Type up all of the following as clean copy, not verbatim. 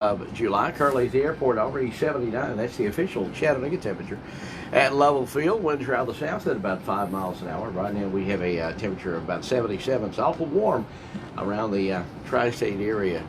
of July. Currently at the airport, already 79. That's the official Chattanooga temperature. At Level Field, winds are out of the south at about 5 miles an hour. Right now we have a temperature of about 77. It's awful warm around the tri-state area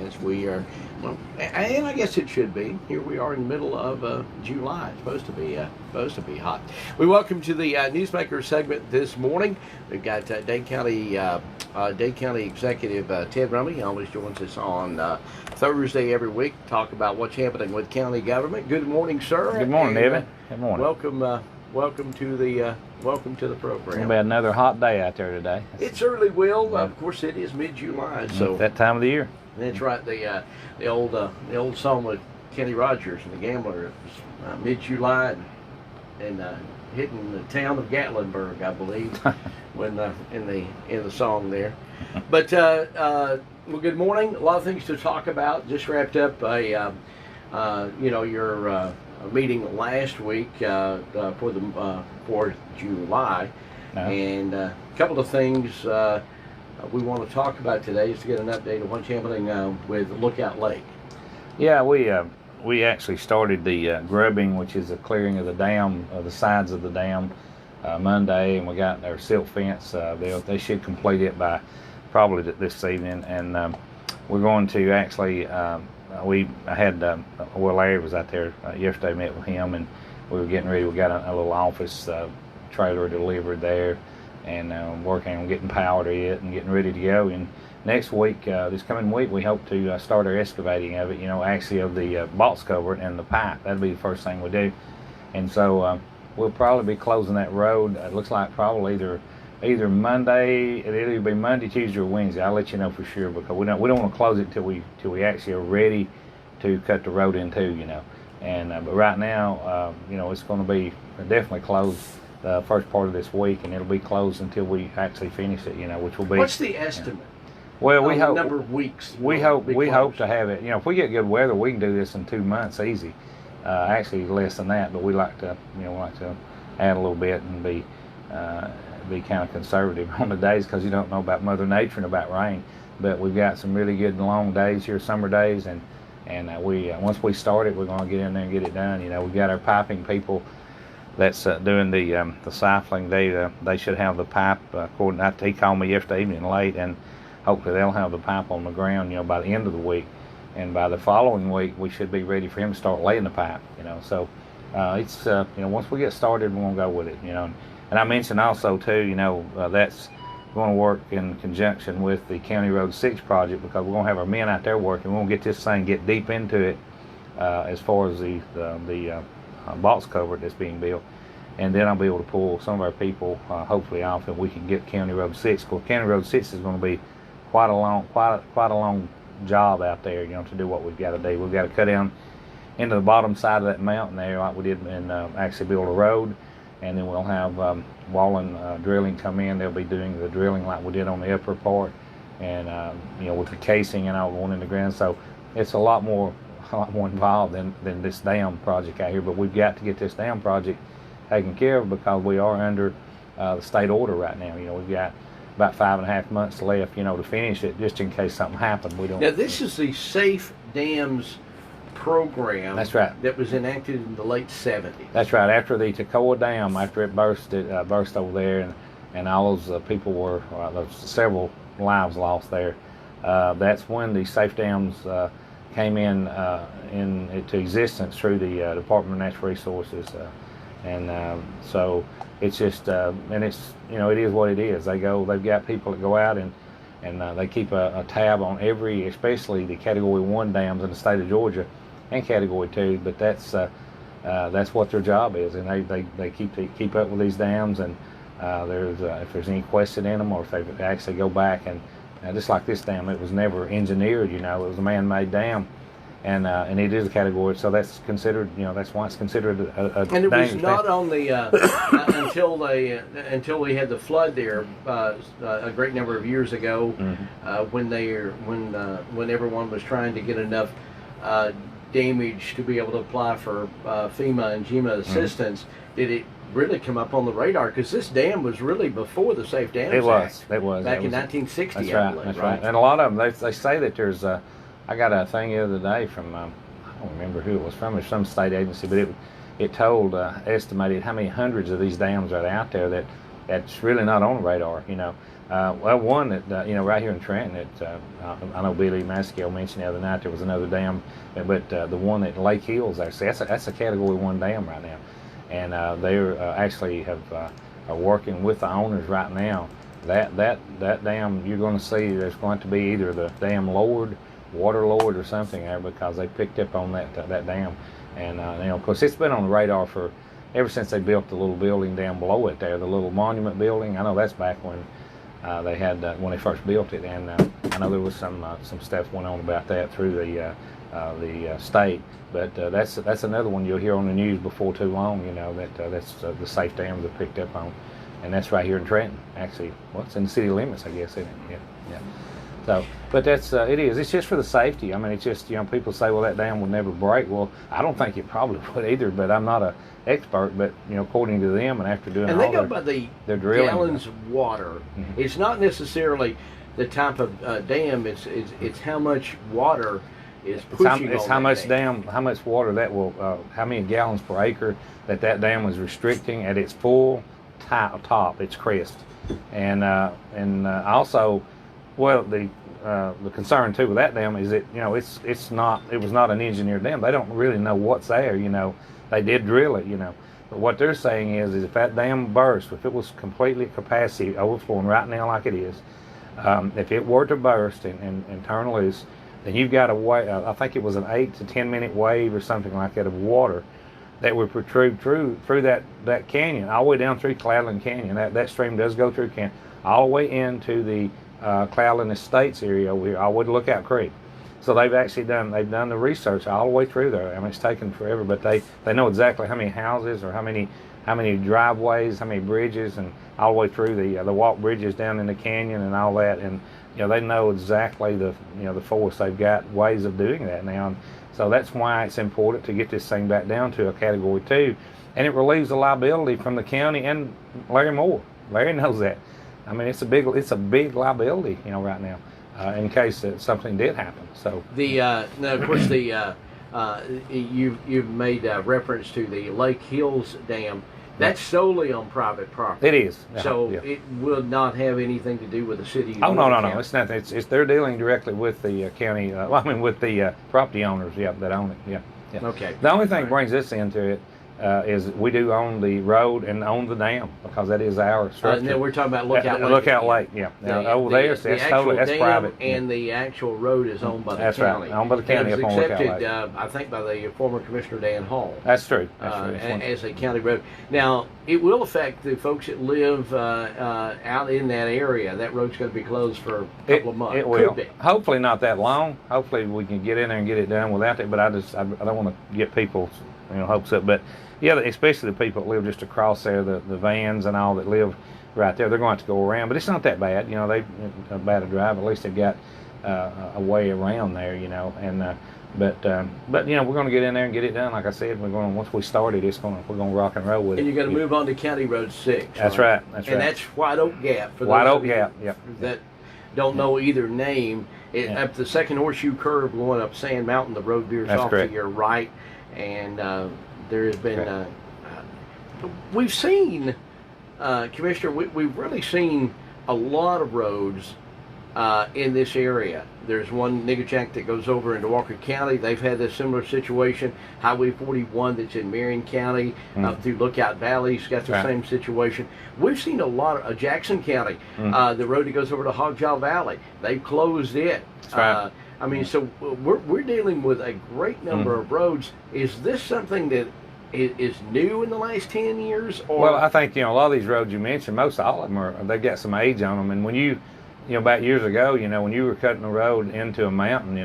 as we are, well, and I guess it should be. Here we are in the middle of July. It's supposed to be hot. We welcome to the Newsmaker segment this morning. We've got Dade County Executive Ted Rumley. He always joins us on Thursday every week to talk about what's happening with county government. Good morning, sir. Good morning, David. Good morning. Welcome to the program. It's gonna be another hot day out there today. It certainly will. Yeah. Of course, it is mid-July, so that time of the year. That's right. The old song with Kenny Rogers and the Gambler. It was mid-July and hitting the town of Gatlinburg, I believe, when in the song there. But well, good morning. A lot of things to talk about. Just wrapped up your meeting last week for July, and a couple of things we want to talk about today is to get an update of what's happening with Lookout Lake. Yeah, we actually started the grubbing, which is the clearing of the dam, the sides of the dam, Monday, and we got our silt fence. They should complete it by probably this evening, and we're going to actually. Larry was out there yesterday, met with him, and we were getting ready. We got a little office trailer delivered there, and working on getting power to it and getting ready to go. And next week, this coming week, we hope to start our excavating of it, actually of the box cover and the pipe. That'll be the first thing we do. And so we'll probably be closing that road. It looks like probably either Monday, it'll either be Monday, Tuesday, or Wednesday. I'll let you know for sure, because we don't want to close it till we actually are ready to cut the road in two, And but right now, it's going to be definitely closed the first part of this week, and it'll be closed until we actually finish it, which will be. What's the estimate? Well, we hope number of weeks. We hope to have it. If we get good weather, we can do this in 2 months easy. Actually, less than that, but we like to add a little bit and be kind of conservative on the days, because you don't know about Mother Nature and about rain. But we've got some really good long days here, summer days, and we once we start it, we're going to get in there and get it done. We've got our piping people that's doing the siphoning. They should have the pipe. According to, he called me yesterday evening late, and hopefully they'll have the pipe on the ground, by the end of the week, and by the following week we should be ready for him to start laying the pipe. So it's once we get started, we're going to go with it. And I mentioned also too, that's going to work in conjunction with the County Road 6 project, because we're going to have our men out there working. We're going to get this thing, get deep into it as far as the box cover that's being built, and then I'll be able to pull some of our people hopefully off, and we can get County Road 6. Because County Road 6 is going to be quite a long job out there, to do what we've got to do. We've got to cut down into the bottom side of that mountain there, like we did, and actually build a road. And then we'll have Wallen drilling come in. They'll be doing the drilling like we did on the upper part, and with the casing and all going in the ground. So it's a lot more involved than this dam project out here. But we've got to get this dam project taken care of, because we are under the state order right now. We've got about 5.5 months left, to finish it, just in case something happened. We don't. Now this is the Safe Dams program. That's right. That was enacted in the late 70s. That's right. After the Toccoa Dam, after it burst over there, and all those people were, there's several lives lost there. That's when the Safe Dams came into existence through the Department of Natural Resources, so it's just and it's it is what it is. They've got people that go out and they keep a tab on every, especially the Category 1 dams in the state of Georgia, and Category 2, but that's what their job is, and they keep up with these dams, and if there's any question in them, or if they actually go back and just like this dam, it was never engineered, it was a man-made dam, and it is a category, so that's considered, that's why it's considered a and it was not on the until we had the flood there a great number of years ago, when everyone was trying to get enough damage to be able to apply for FEMA and GEMA assistance, did it really come up on the radar? Because this dam was really before the Safe Dams Act. It was. Back in 1960, that's right, I believe. That's right. And a lot of them, they say that there's I got a thing the other day from I don't remember who it was from. It's some state agency, but it told estimated how many hundreds of these dams are out there that's really not on the radar. Well, one that right here in Trenton, I know Billy Maskell mentioned the other night there was another dam, but the one at Lake Hills there, see, that's a Category 1 dam right now, and they're actually are working with the owners right now. That dam, you're going to see there's going to be either the dam lowered, water lowered, or something there, because they picked up on that dam, and of course it's been on the radar for ever since they built the little building down below it there, the little monument building. I know that's back when they had when they first built it, and I know there was some stuff went on about that through the state, but that's another one you'll hear on the news before too long. That's the safe dams are picked up on, and that's right here in Trenton. Actually, well, it's in the city limits, I guess, isn't it? Yeah. So, but that's it is. It's just for the safety. I mean, it's just people say, well, that dam would never break. Well, I don't think it probably would either. But I'm not an expert. But according to them, and after doing and all they go by the gallons of water. Mm-hmm. It's not necessarily the type of dam. It's how much water is pushing. It's how much water that will, how many gallons per acre that dam was restricting at its full top, its crest, and also. Well, the concern too with that dam is that it was not an engineered dam. They don't really know what's there. They did drill it. But what they're saying is if that dam burst, if it was completely capacity overflowing right now like it is, if it were to burst and turn loose, then you've got a wave. I think it was an 8 to 10 minute wave or something like that of water that would protrude through that canyon all the way down through Cloudland Canyon. That stream does go through canyon all the way into the Cloudland Estates area over here, all the way to Lookout Creek. So they've done the research all the way through there. I mean, it's taken forever, but they know exactly how many houses or how many driveways, how many bridges, and all the way through the walk bridges down in the canyon and all that. And they know exactly the force. They've got ways of doing that now. And so that's why it's important to get this thing back down to a Category 2, and it relieves the liability from the county and Larry Moore. Larry knows that. I mean, it's a big liability, right now, in case something did happen. So now, of course, you've made reference to the Lake Hills Dam. That's solely on private property. It is. So it will not have anything to do with the city. Oh no! It's nothing. It's they're dealing directly with the county. With the property owners. Yeah, that own it. Yeah. Okay. The only thing that brings this into it. Is we do own the road and own the dam because that is our structure. And then we're talking about Lookout Lake. Lookout Lake, yeah. That's private. And the actual road is owned by the county. That's right, owned by the county up on Lookout Lake. Accepted, I think, by the former Commissioner Dan Hall. That's true. As a county road. Now, it will affect the folks that live out in that area. That road's going to be closed for a couple of months. It will. Hopefully not that long. Hopefully we can get in there and get it done without it. But I don't want to get people's hopes up. But yeah, especially the people that live just across there, the vans and all that live right there, they're going to have to go around. But it's not that bad. They're bad to drive. At least they've got a way around there. But we're going to get in there and get it done. Like I said, once we start it, we're going to rock and roll with it. And you're going to move on to County Road 6. That's right. And that's White Oak Gap. For White Oak Gap. Yep. That don't know either name. Up the second horseshoe curve going up Sand Mountain, the road veers off to your right, and there has been. We've seen, Commissioner. We've really seen a lot of roads in this area. There's one Niggerjack that goes over into Walker County. They've had a similar situation. Highway 41 that's in Marion County up through Lookout Valley's got the same situation. We've seen a lot of Jackson County, the road that goes over to Hogjaw Valley. They've closed it. That's right. I mean, so we're dealing with a great number of roads. Is this something that is new in the last 10 years? Or? Well, I think a lot of these roads you mentioned, most all of them they've got some age on them, and when you back years ago, when you were cutting a road into a mountain,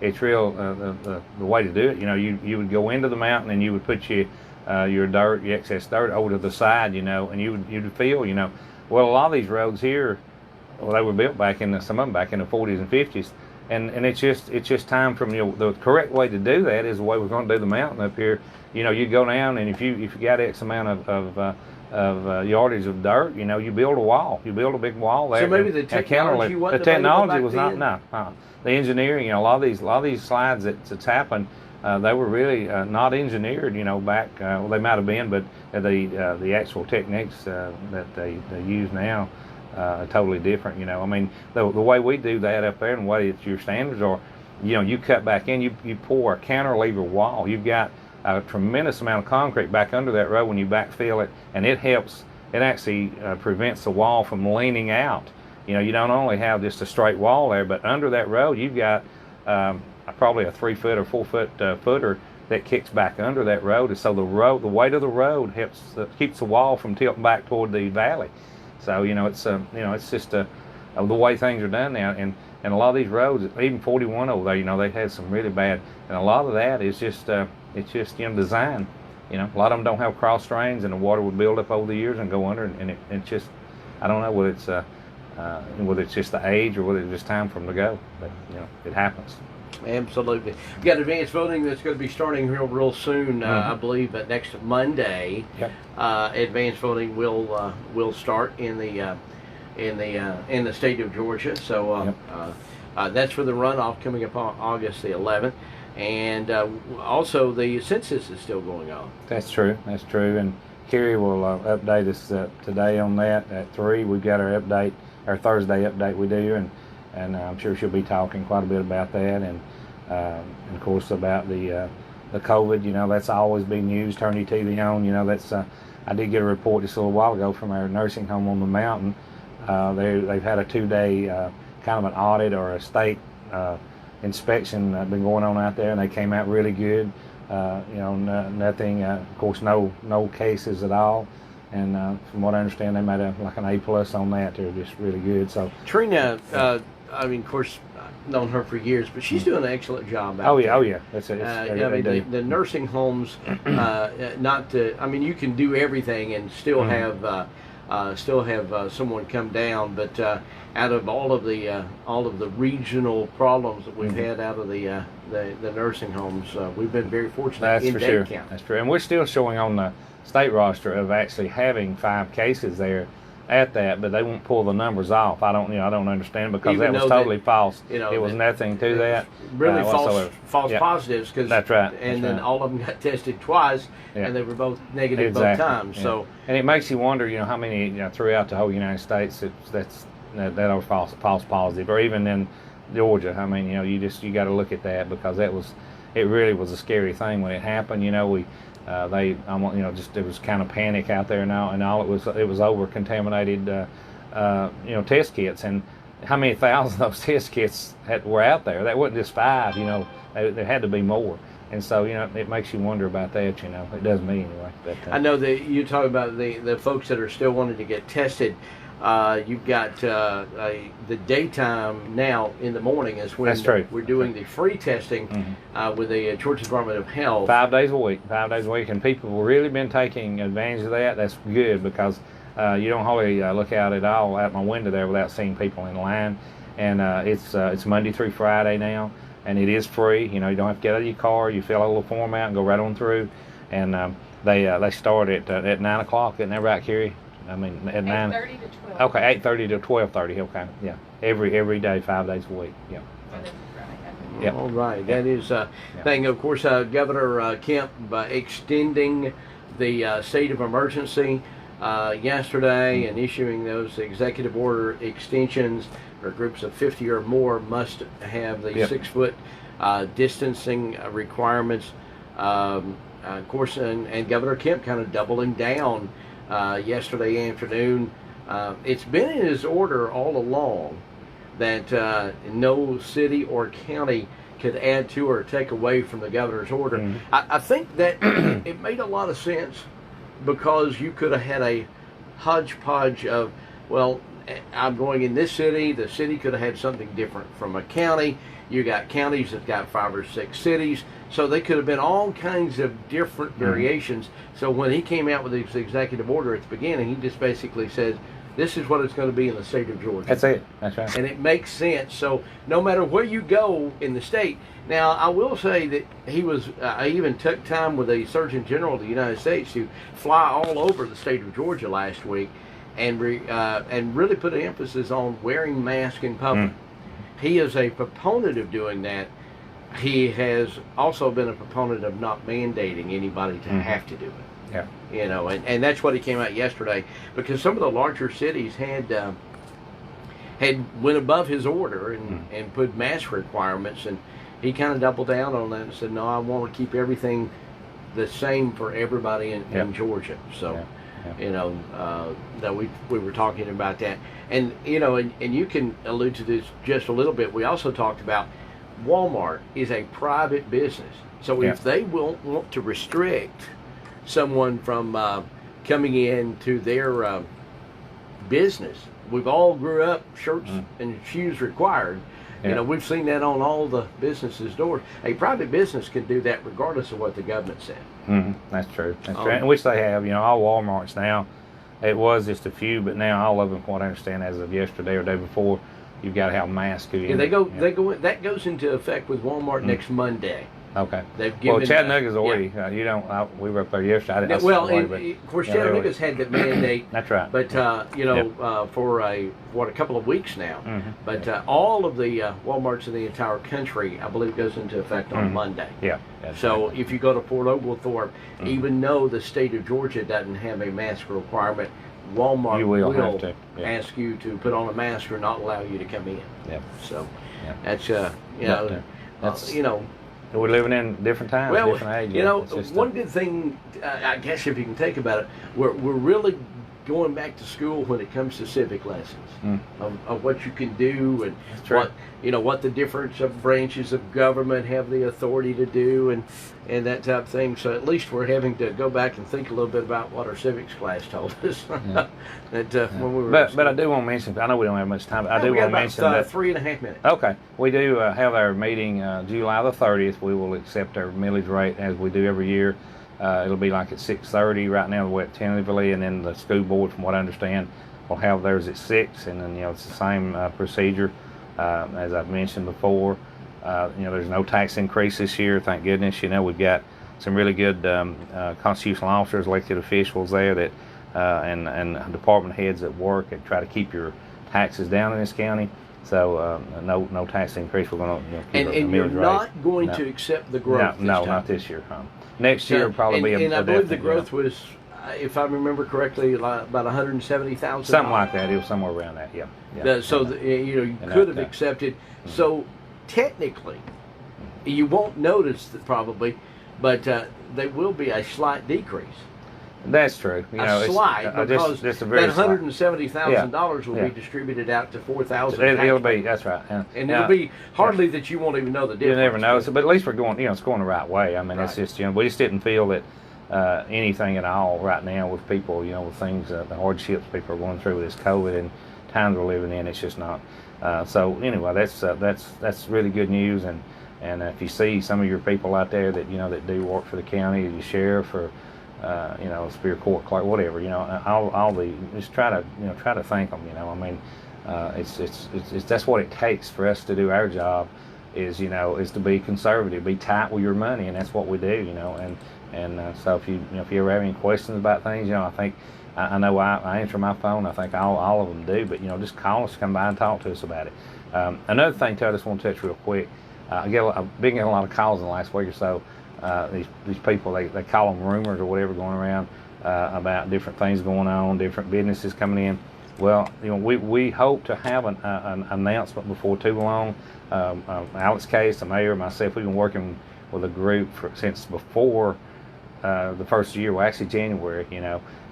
it's real, the way to do it, you would go into the mountain and you would put your excess dirt over to the side, and you'd fill, well, a lot of these roads here, they were built some of them back in the 40s and 50s, and it's just time from, the correct way to do that is the way we're going to do the mountain up here. You go down, and if you got X amount of yardage of dirt, you build a wall. You build a big wall there. So maybe the technology wasn't available was back not, then? no. The engineering, a lot of these slides that's happened, they were really not engineered, back, well, they might have been, but the actual techniques that they use now are totally different, I mean, the way we do that up there and the way that your standards are, you cut back in, you pour a cantilever wall. You've got a tremendous amount of concrete back under that road when you backfill it, and it actually prevents the wall from leaning out. You don't only have just a straight wall there, but under that road you've got probably a 3 foot or 4 foot footer that kicks back under that road, and so the weight of the road keeps the wall from tilting back toward the valley. So it's just the way things are done now, and a lot of these roads, even 41 over there, they've had some really bad, and a lot of that is just design. A lot of them don't have cross drains, and the water would build up over the years and go under, and it's just, I don't know whether it's just the age or whether it's just time for them to go, but it happens. Absolutely. We've got advanced voting that's going to be starting real soon. I believe next Monday. Yep. Advanced voting will start in the state of Georgia. So that's for the runoff coming up on August the 11th, and also the census is still going on. That's true. And Carrie will update us today on that at 3. We've got our Thursday update we do, and I'm sure she'll be talking quite a bit about that, and of course about the COVID. That's always been used. Turn your TV on. That's I did get a report just a little while ago from our nursing home on the mountain. They've had a 2-day kind of an audit or a state inspection been going on out there, and they came out really good. Nothing. Of course, no cases at all. And from what I understand, they made like an A+ on that. They're just really good. So Trina, I mean, of course, I've known her for years, but she's doing an excellent job out there. Oh yeah, that's it. The nursing homes, I mean, you can do everything and still have someone come down, but out of all of the regional problems that we've had out of the nursing homes, we've been very fortunate. That's in for Dade sure. County. That's true, and we're still showing on the state roster of actually having 5 cases there at that, but they won't pull the numbers off. I don't understand, because Even that was totally false. It was nothing to that. Really whatsoever. false positives. Cause, that's right. And then all of them got tested twice, and they were both negative both times. Yeah. So, and it makes you wonder, how many throughout the whole United States that are false positive, or even in Georgia. I mean, you got to look at that, because it really was a scary thing when it happened. There was kind of panic out there now, and all it was over contaminated, test kits, and how many thousand of those test kits were out there? That wasn't just 5, there had to be more, and so it makes you wonder about that. It does me anyway. But, I know that you talk about the folks that are still wanting to get tested. You've got the daytime now in the morning is when we're doing the free testing with the Georgia Department of Health. 5 days a week, and people have really been taking advantage of that. That's good, because you don't hardly look out at all out my window there without seeing people in line. And it's Monday through Friday now, and it is free. You don't have to get out of your car. You fill out a little form out and go right on through. And they start at 9 o'clock. Isn't that right, Carrie? I mean, at 9. 8:30 to 12. Okay, 8:30 to 12:30. Okay, yeah. Every day, 5 days a week. Yeah. Yep. All right. That is thing. Of course, Governor Kemp extending the state of emergency yesterday and issuing those executive order extensions, or groups of 50 or more must have the 6-foot distancing requirements. Of course, and Governor Kemp kind of doubling down yesterday afternoon. It's been in his order all along that no city or county could add to or take away from the governor's order. I think that it made a lot of sense, because you could have had a hodgepodge of, well, I'm going in this city. The city could have had something different from a county. You got counties that got 5 or 6 cities. So they could have been all kinds of different variations. So when he came out with his executive order at the beginning, he just basically said, this is what it's going to be in the state of Georgia. That's it. That's right. And it makes sense. So no matter where you go in the state, now I will say that I even took time with the Surgeon General of the United States to fly all over the state of Georgia last week, and really put an emphasis on wearing masks in public. He is a proponent of doing that. He has also been a proponent of not mandating anybody to have to do it. Yeah. You know, and that's what he came out yesterday, because some of the larger cities had went above his order and put mask requirements, and he kind of doubled down on that and said, no, I want to keep everything the same for everybody in Georgia. So, you know, that we were talking about that. And, you know, and you can allude to this just a little bit. We also talked about Walmart is a private business. So if they want to restrict someone from coming into their business, we've all grew up shirts and shoes required. You know, we've seen that on all the businesses' doors. A private business can do that regardless of what the government said. That's true. That's true. And which they have. You know, all Walmarts now, it was just a few, but now all of them, from what I understand, as of yesterday or day before, you've got to have masks. Yeah, they go. That goes into effect with Walmart next Monday. Okay. They've given. Well, Chattanooga's already. You don't. We were up there yesterday. Of course, Chattanooga's had that mandate. That's right. But you know, for a couple of weeks now. But all of the WalMarts in the entire country, I believe, goes into effect on Monday. Yeah. So if you go to Fort Oglethorpe, even though the state of Georgia doesn't have a mask requirement, Walmart will have to, ask you to put on a mask or not allow you to come in. Yeah. So that's you know. We're living in different times, different ages. You know, one good thing, I guess, if you can think about it, we're really going back to school when it comes to civic lessons of what you can do and what the different branches of government have the authority to do and that type of thing. So at least we're having to go back and think a little bit about what our civics class told us when we were. But I do want to mention. I know we don't have much time. But I do want to mention that 3.5 minutes. Okay, we do have our meeting July the 30th. We will accept our millage rate as we do every year. It'll be like at 6:30 right now. We're at tentatively, and then the school board, from what I understand, will have theirs at 6. And then it's the same procedure as I've mentioned before. There's no tax increase this year, thank goodness. We've got some really good constitutional officers, elected officials there that and department heads that work and try to keep your taxes down in this county. So no tax increase. We're going to keep and you're not going to accept the growth. No, not this year. Next year will probably be and I believe the growth was, if I remember correctly, about 170,000. Something like that. It was somewhere around that. Yeah. So you could have accepted. So technically, you won't notice that probably, but there will be a slight decrease. That's true. Slight, because just that $170,000 will be distributed out to 4,000. It'll be, that's right. And it'll be hardly that you won't even know the difference. You never know. But at least we're going, it's going the right way. I mean, it's just, we just didn't feel that anything at all right now with people, with things, the hardships people are going through with this COVID and times we're living in, it's just not. So anyway, that's really good news. And if you see some of your people out there that, that do work for the county, the sheriff or, Superior Court clerk, whatever, all the, just try to thank them, I mean, it's that's what it takes for us to do our job is to be conservative, be tight with your money, and that's what we do, and so if you ever have any questions about things, I think, I know I answer my phone, I think all of them do, but, just call us, come by and talk to us about it. Another thing, too, I just want to touch real quick, I've been getting a lot of calls in the last week or so. These people, they call them rumors or whatever going around about different things going on, different businesses coming in. Well, we hope to have an announcement before too long. Alex Case, the mayor, myself, we've been working with a group since before the first year, well, actually January,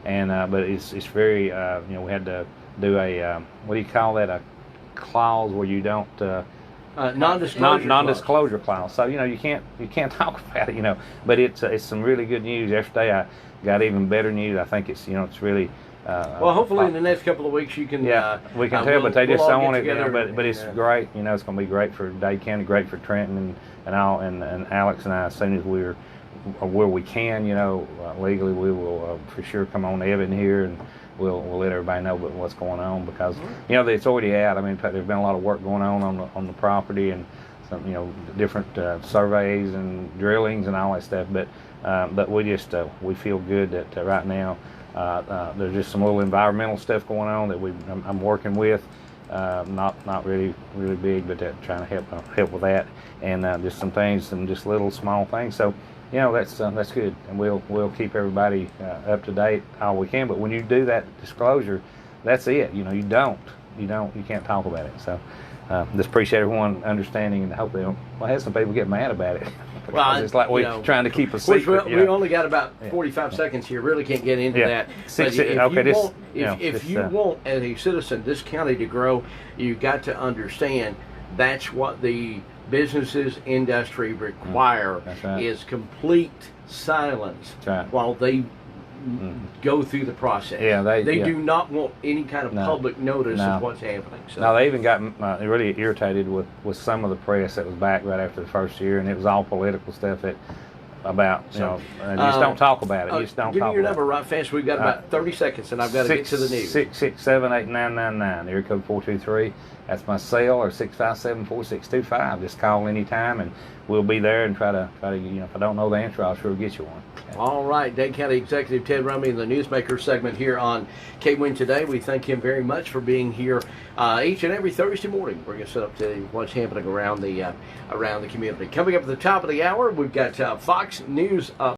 and but it's very, we had to do a, what do you call that, a clause where you don't, non-disclosure clause. So you can't talk about it. But it's some really good news. Yesterday I got even better news. I think it's it's really. Well, hopefully in the next couple of weeks you can. Yeah, we can tell, but they just don't want it. But it's great. It's going to be great for Dade County, great for Trenton and Alex and I. As soon as where we can, legally, we will for sure come on Evan here, and we'll let everybody know what's going on, because it's already out. I mean, there's been a lot of work going on the property, and some different surveys and drillings and all that stuff. But we just we feel good that right now there's just some little environmental stuff going on that I'm working with. Not really big, but trying to help with that, and just some things, some just little small things. So that's good, and we'll keep everybody up to date all we can. But when you do that disclosure, that's it. You can't talk about it. So just appreciate everyone understanding, and hope they don't. Well, I had some people get mad about it. Well, it's like we're trying to keep a secret. We only got about 45 seconds here. Really can't get into that. If you want, as a citizen, this county to grow, you got to understand that's what the businesses, industry require, is complete silence while they go through the process. They do not want any kind of public notice of what's happening. So. No, they even got really irritated with some of the press that was back right after the first year, and it was all political stuff about and you just don't talk about it. You just don't give talk me your about number right fast. We've got about 30 seconds, and I've got to get to the news. 667-8999, area code 423. That's my cell, or 657-4625. Just call anytime, and we'll be there and try to if I don't know the answer, I'll sure get you one. All right, Dade County Executive Ted Rumley in the Newsmaker segment here on KWN Today. We thank him very much for being here each and every Thursday morning, bringing us up to what's happening around the community. Coming up at the top of the hour, we've got Fox News up.